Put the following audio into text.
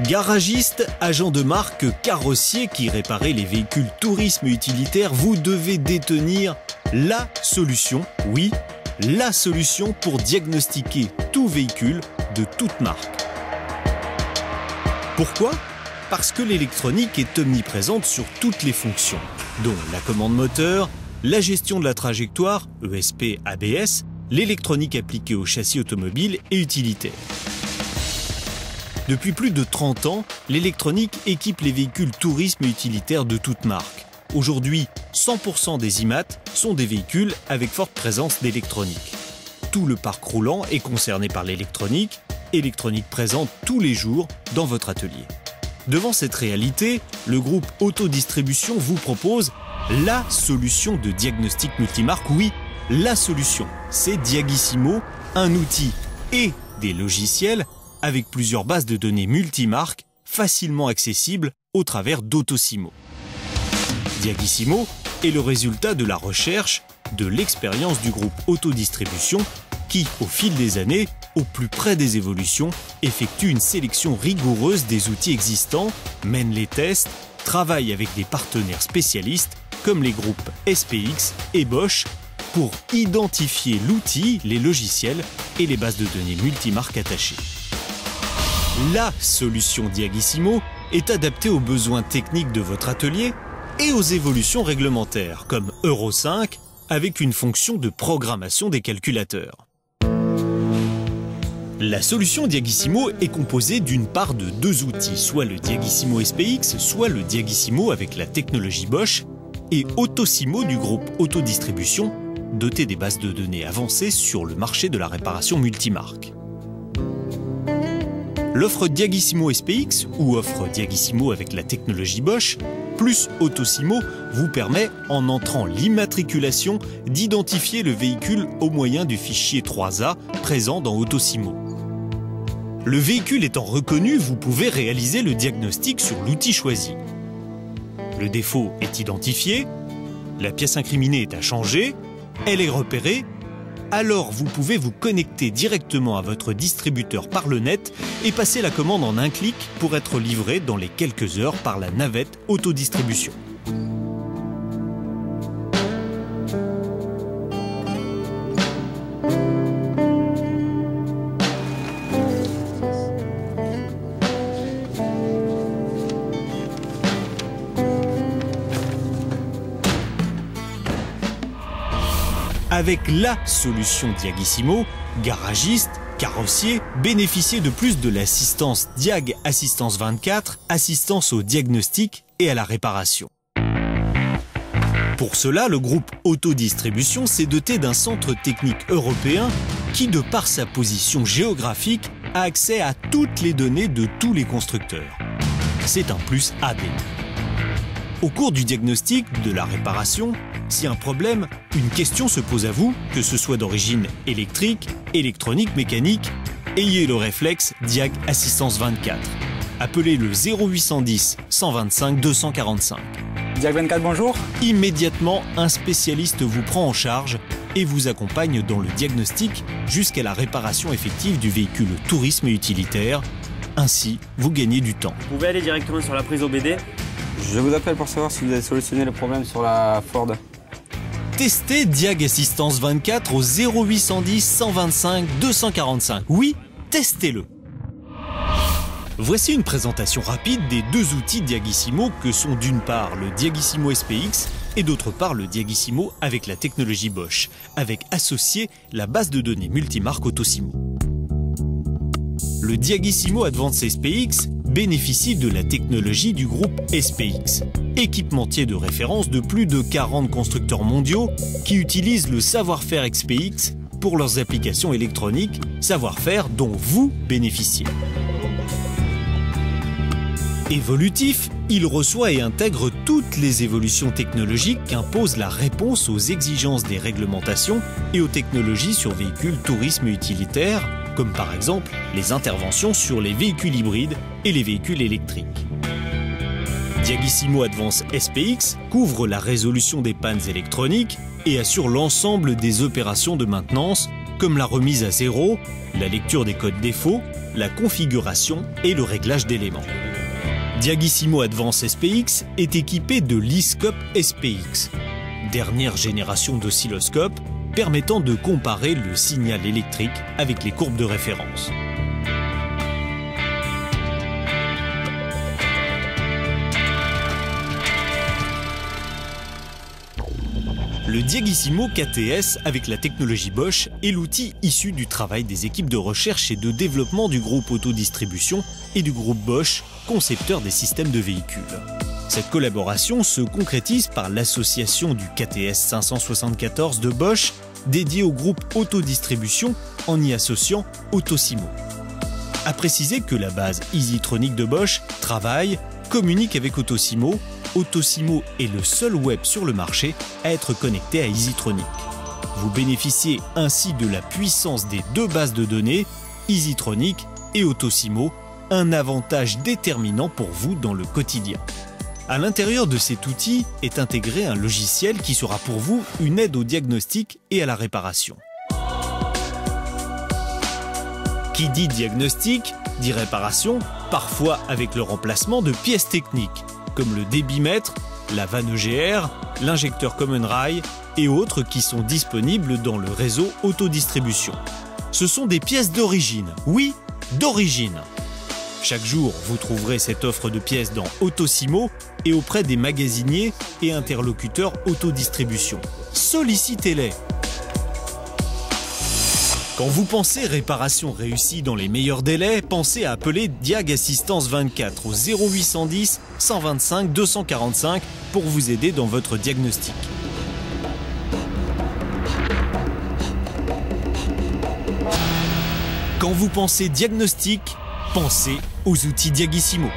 Garagiste, agent de marque, carrossier qui réparait les véhicules tourisme utilitaires, vous devez détenir la solution, oui, la solution pour diagnostiquer tout véhicule de toute marque. Pourquoi ? Parce que l'électronique est omniprésente sur toutes les fonctions, dont la commande moteur, la gestion de la trajectoire, ESP, ABS, l'électronique appliquée au châssis automobile et utilitaire. Depuis plus de 30 ans, l'électronique équipe les véhicules tourisme et utilitaires de toutes marques. Aujourd'hui, 100% des IMAT sont des véhicules avec forte présence d'électronique. Tout le parc roulant est concerné par l'électronique, électronique présente tous les jours dans votre atelier. Devant cette réalité, le groupe Autodistribution vous propose la solution de diagnostic multimarque. Oui, la solution, c'est Diagissimo, un outil et des logiciels avec plusieurs bases de données multimarques facilement accessibles au travers d'Autosimo. Diagissimo est le résultat de la recherche, de l'expérience du groupe Autodistribution qui, au fil des années, au plus près des évolutions, effectue une sélection rigoureuse des outils existants, mène les tests, travaille avec des partenaires spécialistes comme les groupes SPX et Bosch pour identifier l'outil, les logiciels et les bases de données multimarques attachées. La solution Diagissimo est adaptée aux besoins techniques de votre atelier et aux évolutions réglementaires, comme Euro 5, avec une fonction de programmation des calculateurs. La solution Diagissimo est composée d'une part de deux outils, soit le Diagissimo SPX, soit le Diagissimo avec la technologie Bosch, et Autosimo du groupe Autodistribution, doté des bases de données avancées sur le marché de la réparation multimarque. L'offre Diagissimo SPX, ou offre Diagissimo avec la technologie Bosch, plus Autosimo, vous permet, en entrant l'immatriculation, d'identifier le véhicule au moyen du fichier 3A présent dans Autosimo. Le véhicule étant reconnu, vous pouvez réaliser le diagnostic sur l'outil choisi. Le défaut est identifié, la pièce incriminée est à changer, elle est repérée, alors vous pouvez vous connecter directement à votre distributeur par le net et passer la commande en un clic pour être livré dans les quelques heures par la navette Autodistribution. Avec la solution Diagissimo, garagistes, carrossiers bénéficient de plus de l'assistance Diag Assistance 24, assistance au diagnostic et à la réparation. Pour cela, le groupe Autodistribution s'est doté d'un centre technique européen qui, de par sa position géographique, a accès à toutes les données de tous les constructeurs. C'est un plus AD. Au cours du diagnostic, de la réparation, si un problème, une question se pose à vous, que ce soit d'origine électrique, électronique, mécanique, ayez le réflexe Diag Assistance 24. Appelez le 0810 125 245. Diag 24, bonjour. Immédiatement, un spécialiste vous prend en charge et vous accompagne dans le diagnostic jusqu'à la réparation effective du véhicule tourisme et utilitaire. Ainsi, vous gagnez du temps. Vous pouvez aller directement sur la prise OBD. Je vous appelle pour savoir si vous avez solutionné le problème sur la Ford. Testez Diag Assistance 24 au 0810 125 245. Oui, testez-le. Voici une présentation rapide des deux outils Diagissimo que sont d'une part le Diagissimo SPX et d'autre part le Diagissimo avec la technologie Bosch, avec associé la base de données multimarque Autosimo. Le Diagissimo Advanced SPX bénéficie de la technologie du groupe SPX, équipementier de référence de plus de 40 constructeurs mondiaux qui utilisent le savoir-faire SPX pour leurs applications électroniques, savoir-faire dont vous bénéficiez. Évolutif, il reçoit et intègre toutes les évolutions technologiques qu'impose la réponse aux exigences des réglementations et aux technologies sur véhicules tourisme et utilitaires, comme par exemple les interventions sur les véhicules hybrides et les véhicules électriques. Diagissimo Advanced SPX couvre la résolution des pannes électroniques et assure l'ensemble des opérations de maintenance, comme la remise à zéro, la lecture des codes défauts, la configuration et le réglage d'éléments. Diagissimo Advance SPX est équipé de l'e-scope SPX, dernière génération d'oscilloscope permettant de comparer le signal électrique avec les courbes de référence. Le Diagissimo KTS avec la technologie Bosch est l'outil issu du travail des équipes de recherche et de développement du groupe Autodistribution et du groupe Bosch, concepteur des systèmes de véhicules. Cette collaboration se concrétise par l'association du KTS 574 de Bosch dédié au groupe Autodistribution en y associant Autosimo. À préciser que la base EasyTronic de Bosch travaille, communique avec Autosimo. Autosimo est le seul web sur le marché à être connecté à EasyTronic. Vous bénéficiez ainsi de la puissance des deux bases de données, EasyTronic et Autosimo, un avantage déterminant pour vous dans le quotidien. À l'intérieur de cet outil est intégré un logiciel qui sera pour vous une aide au diagnostic et à la réparation. Qui dit diagnostic, dit réparation, parfois avec le remplacement de pièces techniques, comme le débitmètre, la vanne EGR, l'injecteur Common Rail et autres qui sont disponibles dans le réseau Autodistribution. Ce sont des pièces d'origine, oui, d'origine. Chaque jour, vous trouverez cette offre de pièces dans Autosimo et auprès des magasiniers et interlocuteurs Autodistribution. Sollicitez-les. Quand vous pensez réparation réussie dans les meilleurs délais, pensez à appeler Diag Assistance 24 au 0810 125 245 pour vous aider dans votre diagnostic. Quand vous pensez diagnostic, pensez aux outils Diagissimo.